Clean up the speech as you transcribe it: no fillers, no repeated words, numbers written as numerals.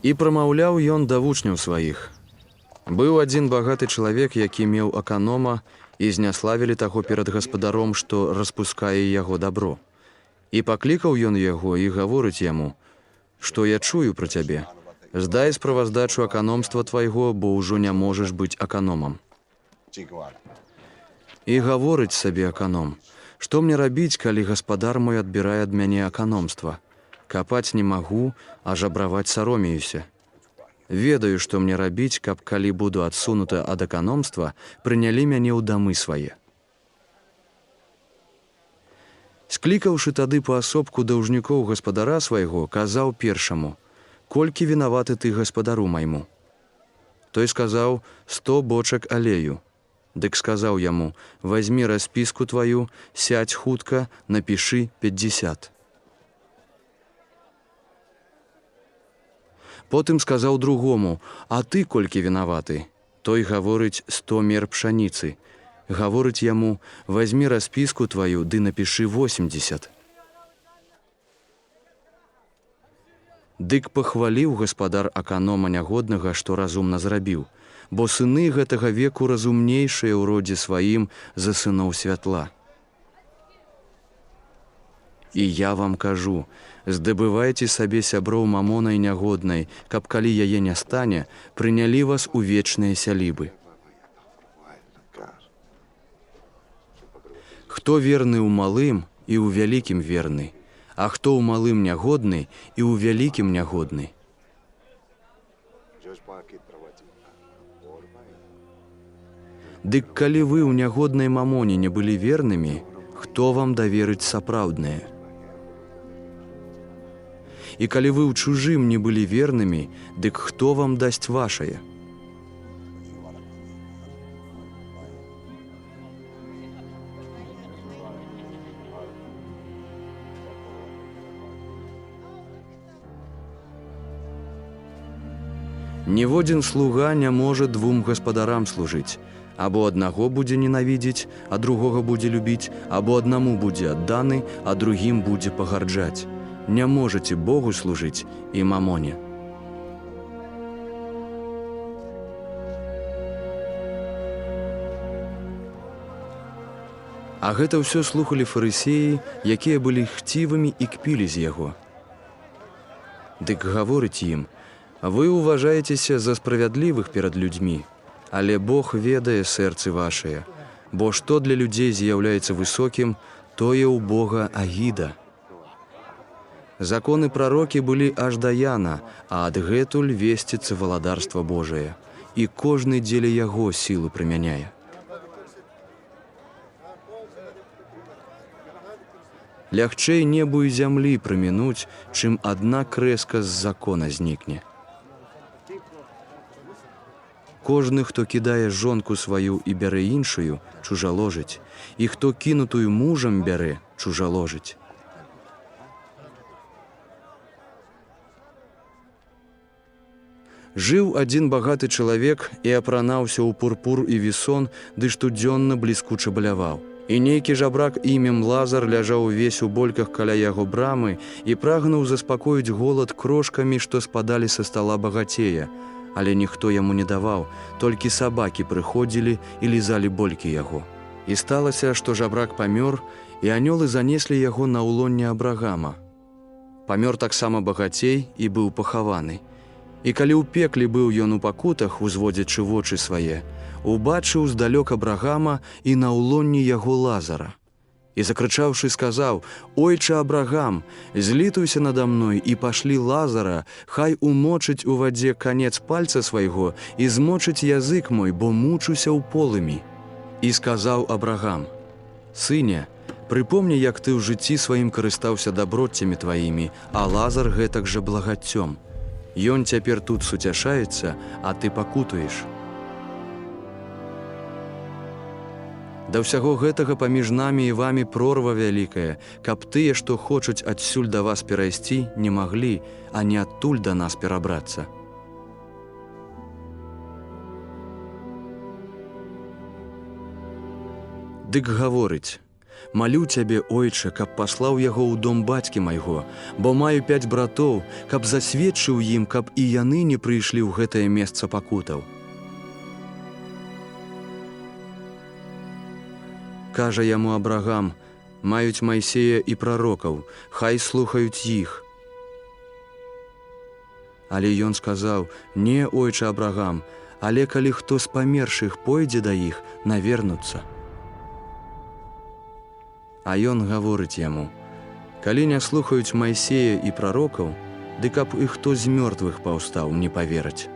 І прамаўляў ён да вучняў сваіх. Быў адзін багаты чалавек, які меў аканома, і зняславілі таго перад гаспадаром, што распускае яго дабро. І паклікаў ён яго і гаворыць яму: «Што я чую пра цябе? Здай справаздачу аканомства твайго, бо ўжо не можаш быць аканомам». І гаворыць сабе аканом: «Што мне рабіць, калі гаспадар мой адбірае ад мяне аканомства? Капаць не магу, а жабраваць саромеюся. Ведаю, што мне рабіць, каб, калі буду адсунута ад аканомства, прынялі мяне ў дамы свае». Склікаўшы тады паасобку даўжнікоў гаспадара свайго, казаў першаму: «Колькі вінаваты ты гаспадару майму?» Той сказаў: 100 бочак алею. Дык сказаў яму: «Вазьмі распіску тваю, сядь хутка, напішы 50». Потым сказаў другому: «А ты колькі вінаваты?» Той гаворыць: 100 мер пшаніцы. Гаворыць яму: «Вазьмі распіску тваю, ды напішы 80». Дык пахваліў гаспадар аканома нягоднага, што разумна зрабіў, бо сыны гэтага веку разумнейшыя ў родзе сваім за сыноў святла. І я вам кажу, здабывайце сабе сяброў мамонай нягоднай, каб, калі яе не стане, прынялі вас у вечныя сялібы. Хто верны ў малым, і ў вялікім верны, а хто ў малым нягодны, і ў вялікім нягодны. Дык калі вы ў нягоднай мамоне не былі вернымі, хто вам даверыць сапраўднае? І калі вы ў чужым не былі вернымі, дык хто вам дасць вашае? Ніводзін слуга не можа двум гаспадарам служыць. Або аднаго будзе ненавідзець, а другога будзе любіць, або аднаму будзе адданы, а другім будзе пагарджаць. Не можаце Богу служыць і мамоне. А гэта ўсё слухалі фарысеі, якія былі хцівымі і кпілі з яго. Дык гаворыць ім: «Вы уважаецеся за справядлівых перад людзьмі, але Бог ведае сэрцы вашыя, бо што для людзей з'яўляецца высокім, тое ў Бога агіда». Законы прарокі былі аж да Яна, а адгэтуль весціцца валадарства Божае, і кожны дзеля яго сілу прымяняе. Лягчэй небу і зямлі прамінуць, чым адна крэска з закона знікне. Кожны, хто кідае жонку сваю і бярэ іншую, чужаложыць, і хто кінутую мужам бярэ, чужаложыць. Жыў адзін багаты чалавек і апранаўся ў пурпур і вісон, ды штодзённа бліскуча баляваў. І нейкі жабрак імем Лазар ляжаў увесь у больках каля яго брамы і прагнуў заспакоіць голад крошкамі, што спадалі са стала багацея, але ніхто яму не даваў, толькі сабакі прыходзілі і лізалі болькі яго. І сталася, што жабрак памёр, і анёлы занеслі яго на ўлонне Абрагама. Памёр таксама багацей і быў пахаваны. І калі ў пекле быў ён у пакутах, узводзячы вочы свае, убачыў здалёк Абрагама і на ўлонні яго Лазара. І, закрычаўшы, сказаў: «Ойча Абрагам, злітуйся нада мной і пашлі Лазара, хай умочыць у вадзе канец пальца свайго і змочыць язык мой, бо мучуся ў полымі». І сказаў Абрагам: «Сыне, прыпомні, як ты ў жыцці сваім карыстаўся даброццямі тваімі, а Лазар гэтак жа благаццём. Ён цяпер тут суцяшаецца, а ты пакутуеш. Да ўсяго гэтага паміж намі і вамі прорва вялікая, каб тыя, што хочуць адсюль да вас перайсці, не маглі, а не адтуль да нас перабрацца». Дык гаворыць: Малю цябе, ойча, каб паслаў яго ў дом бацькі майго, бо маю 5 братоў, каб засведчыў ім, каб і яны не прыйшлі ў гэтае месца пакутаў. Кажа яму Абрагам: маюць Майсея і прарокаў, хай слухаюць іх. Але ён сказаў: не, ойча Абрагам, але калі хто з памершых пойдзе да іх, навернуцца. А ён гаворыць яму: калі не слухаюць Майсея і прарокаў, ды каб і хто з мёртвых паўстаў, не павераць.